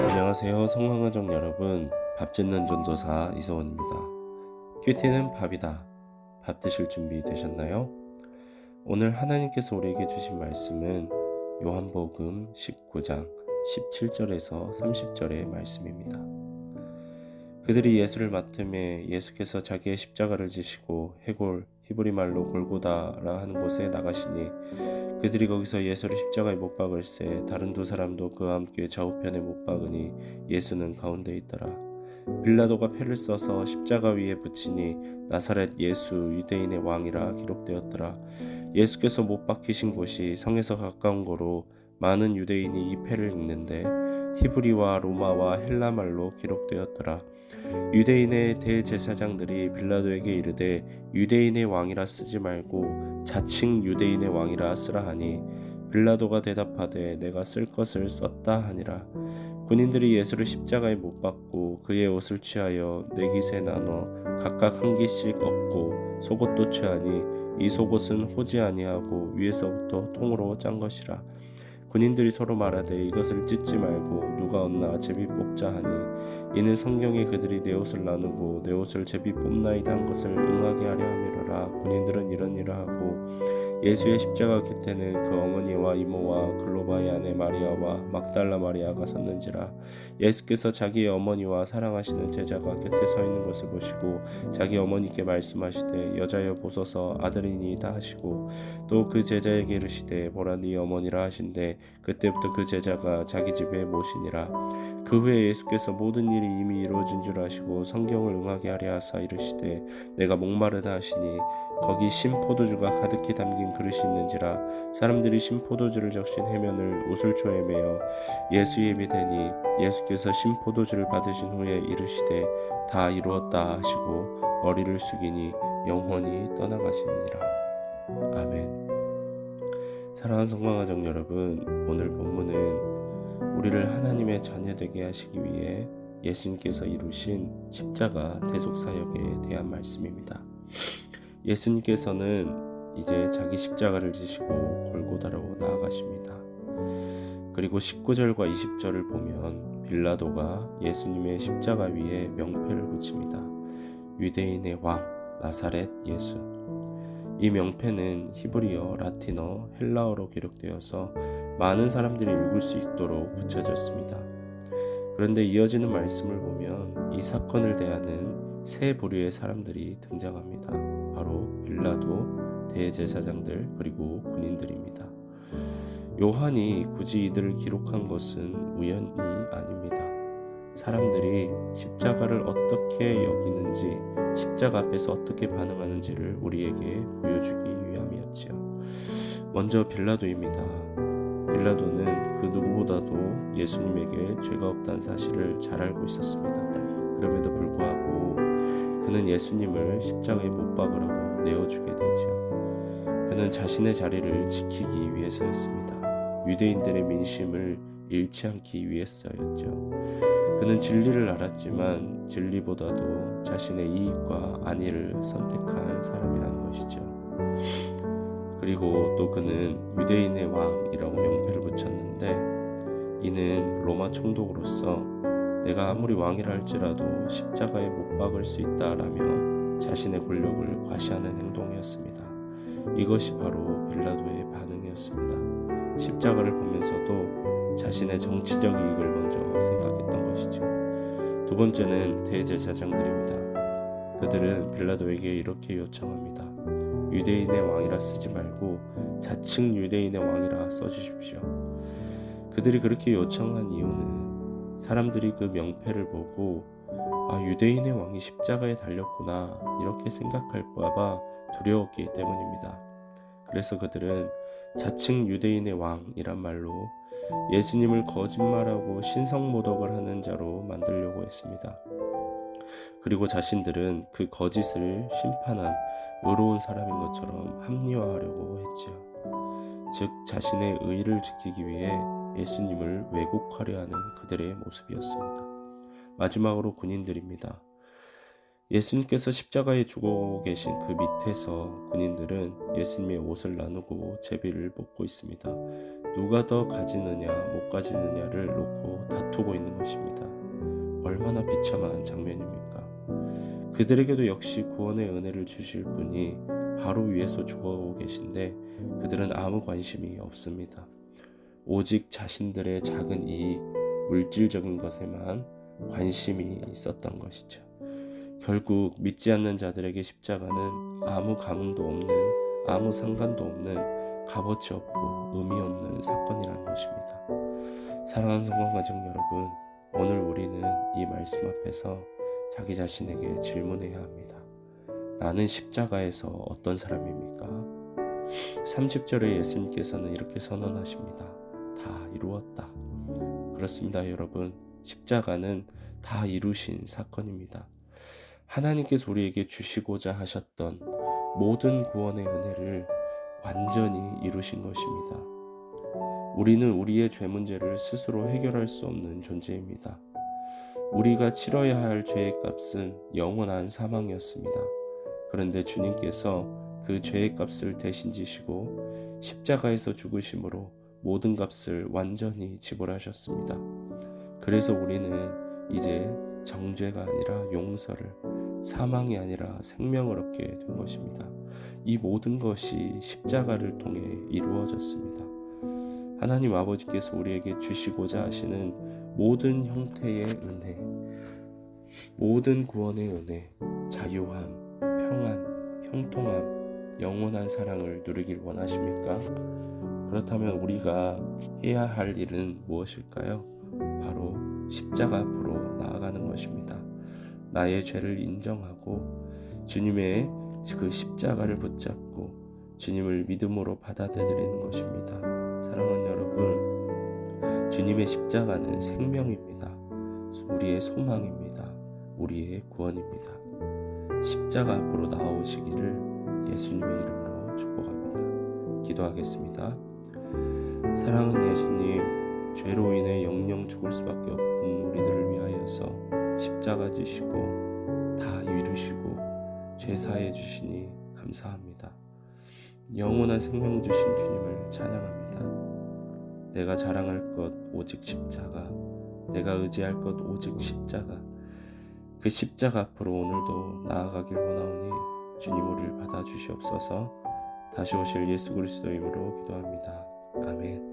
안녕하세요, 성황가족 여러분. 밥 짓는 전도사 이소원입니다. 큐티는 밥이다. 밥 드실 준비 되셨나요? 오늘 하나님께서 우리에게 주신 말씀은 요한복음 19장 17절에서 30절의 말씀입니다. 그들이 예수를 맡음에 예수께서 자기의 십자가를 지시고 해골, 히브리 말로 골고다라 하는 곳에 나가시니 그들이 거기서 예수를 십자가에 못 박을새 다른 두 사람도 그와 함께 좌우편에 못 박으니 예수는 가운데 있더라. 빌라도가 패를 써서 십자가 위에 붙이니 나사렛 예수 유대인의 왕이라 기록되었더라. 예수께서 못 박히신 곳이 성에서 가까운 거로 많은 유대인이 이 패를 읽는데 히브리와 로마와 헬라말로 기록되었더라. 유대인의 대제사장들이 빌라도에게 이르되 유대인의 왕이라 쓰지 말고 자칭 유대인의 왕이라 쓰라 하니 빌라도가 대답하되 내가 쓸 것을 썼다 하니라. 군인들이 예수를 십자가에 못 박고 그의 옷을 취하여 네 깃에 나눠 각각 한 깃씩 얻고 속옷도 취하니 이 속옷은 호지 아니하고 위에서부터 통으로 짠 것이라. 군인들이 서로 말하되 이것을 찢지 말고 누가 얻나 제비 뽑자 하니 이는 성경에 그들이 내 옷을 나누고 내 옷을 제비 뽑나이다 한 것을 응하게 하려 함이로라. 군인들은 이런 일을 하고 예수의 십자가 곁에는 그 어머니와 이모와 글로바의 아내 마리아와 막달라 마리아가 섰는지라. 예수께서 자기의 어머니와 사랑하시는 제자가 곁에 서 있는 것을 보시고 자기 어머니께 말씀하시되 여자여 보소서 아들이니이다 하시고 또 그 제자에게 이르시되 보라 네 어머니라 하신대 그때부터 그 제자가 자기 집에 모시니라. 그 후에 예수께서 모든 일이 이미 이루어진 줄 아시고 성경을 응하게 하려 하사 이르시되 내가 목마르다 하시니 거기 신포도주가 가득히 담긴 그릇이 있는지라. 사람들이 신포도주를 적신 해면을 우슬초에 매어 예수 예비 되니 예수께서 신포도주를 받으신 후에 이르시되 다 이루었다 하시고 머리를 숙이니 영원히 떠나가시니라. 아멘. 사랑하는 성황가족 여러분, 오늘 본문은 우리를 하나님의 자녀 되게 하시기 위해 예수님께서 이루신 십자가 대속사역에 대한 말씀입니다. 예수님께서는 이제 자기 십자가를 지시고 골고다로 나아가십니다. 그리고 19절과 20절을 보면 빌라도가 예수님의 십자가 위에 명패를 붙입니다. 유대인의 왕 나사렛 예수. 이 명패는 히브리어, 라틴어, 헬라어로 기록되어서 많은 사람들이 읽을 수 있도록 붙여졌습니다. 그런데 이어지는 말씀을 보면 이 사건을 대하는 세 부류의 사람들이 등장합니다. 바로 빌라도, 대제사장들, 그리고 군인들입니다. 요한이 굳이 이들을 기록한 것은 우연이 아닙니다. 사람들이 십자가를 어떻게 여기는지, 십자가 앞에서 어떻게 반응하는지를 우리에게 보여주기 위함이었지요. 먼저 빌라도입니다. 빌라도는 그 누구보다도 예수님에게 죄가 없다는 사실을 잘 알고 있었습니다. 그럼에도 불구하고 그는 예수님을 십자가에 못 박으라고 내어주게 되죠. 그는 자신의 자리를 지키기 위해서였습니다. 유대인들의 민심을 잃지 않기 위해서였죠. 그는 진리를 알았지만 진리보다도 자신의 이익과 안위를 선택한 사람이라는 것이죠. 그리고 또 그는 유대인의 왕이라고 명패를 붙였는데 이는 로마 총독으로서 내가 아무리 왕이라 할지라도 십자가에 못 박을 수 있다라며 자신의 권력을 과시하는 행동이었습니다. 이것이 바로 빌라도의 반응이었습니다. 십자가를 보면서도 자신의 정치적 이익을 먼저 생각했던 것이죠. 두 번째는 대제사장들입니다. 그들은 빌라도에게 이렇게 요청합니다. 유대인의 왕이라 쓰지 말고 자칭 유대인의 왕이라 써주십시오. 그들이 그렇게 요청한 이유는 사람들이 그 명패를 보고 유대인의 왕이 십자가에 달렸구나 이렇게 생각할까봐 두려웠기 때문입니다. 그래서 그들은 자칭 유대인의 왕이란 말로 예수님을 거짓말하고 신성모독을 하는 자로 만들려고 했습니다. 그리고 자신들은 그 거짓을 심판한 의로운 사람인 것처럼 합리화하려고 했지요. 즉 자신의 의를 지키기 위해 예수님을 왜곡하려 하는 그들의 모습이었습니다. 마지막으로 군인들입니다. 예수님께서 십자가에 죽어 계신 그 밑에서 군인들은 예수님의 옷을 나누고 제비를 뽑고 있습니다. 누가 더 가지느냐 못 가지느냐를 놓고 다투고 있는 것입니다. 얼마나 비참한 장면입니까? 그들에게도 역시 구원의 은혜를 주실 분이 바로 위에서 죽어가고 계신데 그들은 아무 관심이 없습니다. 오직 자신들의 작은 이익, 물질적인 것에만 관심이 있었던 것이죠. 결국 믿지 않는 자들에게 십자가는 아무 감흥도 없는, 아무 상관도 없는, 값어치 없고 의미 없는 사건이라는 것입니다. 사랑하는 성공가족 여러분, 오늘 우리는 이 말씀 앞에서 자기 자신에게 질문해야 합니다. 나는 십자가에서 어떤 사람입니까? 30절에 예수님께서는 이렇게 선언하십니다. 다 이루었다. 그렇습니다, 여러분. 십자가는 다 이루신 사건입니다. 하나님께서 우리에게 주시고자 하셨던 모든 구원의 은혜를 완전히 이루신 것입니다. 우리는 우리의 죄 문제를 스스로 해결할 수 없는 존재입니다. 우리가 치러야 할 죄의 값은 영원한 사망이었습니다. 그런데 주님께서 그 죄의 값을 대신 지시고 십자가에서 죽으심으로 모든 값을 완전히 지불하셨습니다. 그래서 우리는 이제 정죄가 아니라 용서를, 사망이 아니라 생명을 얻게 된 것입니다. 이 모든 것이 십자가를 통해 이루어졌습니다. 하나님 아버지께서 우리에게 주시고자 하시는 모든 형태의 은혜, 모든 구원의 은혜, 자유함, 평안, 형통함, 영원한 사랑을 누리길 원하십니까? 그렇다면 우리가 해야 할 일은 무엇일까요? 바로 십자가 앞으로 나아가는 것입니다. 나의 죄를 인정하고 주님의 그 십자가를 붙잡고 주님을 믿음으로 받아들이는 것입니다. 사랑하는 여러분, 주님의 십자가는 생명입니다. 우리의 소망입니다. 우리의 구원입니다. 십자가 앞으로 나오시기를 예수님의 이름으로 축복합니다. 기도하겠습니다. 사랑하는 예수님, 죄로 인해 영영 죽을 수밖에 없는 우리들을 위하여서 십자가 지시고 다 이루시고 죄 사해 주시니 감사합니다. 영원한 생명 주신 주님을 찬양합니다. 내가 자랑할 것 오직 십자가, 내가 의지할 것 오직 십자가, 그 십자가 앞으로 오늘도 나아가길 원하오니 주님 우리를 받아주시옵소서. 다시 오실 예수 그리스도 이름으로 기도합니다. 아멘.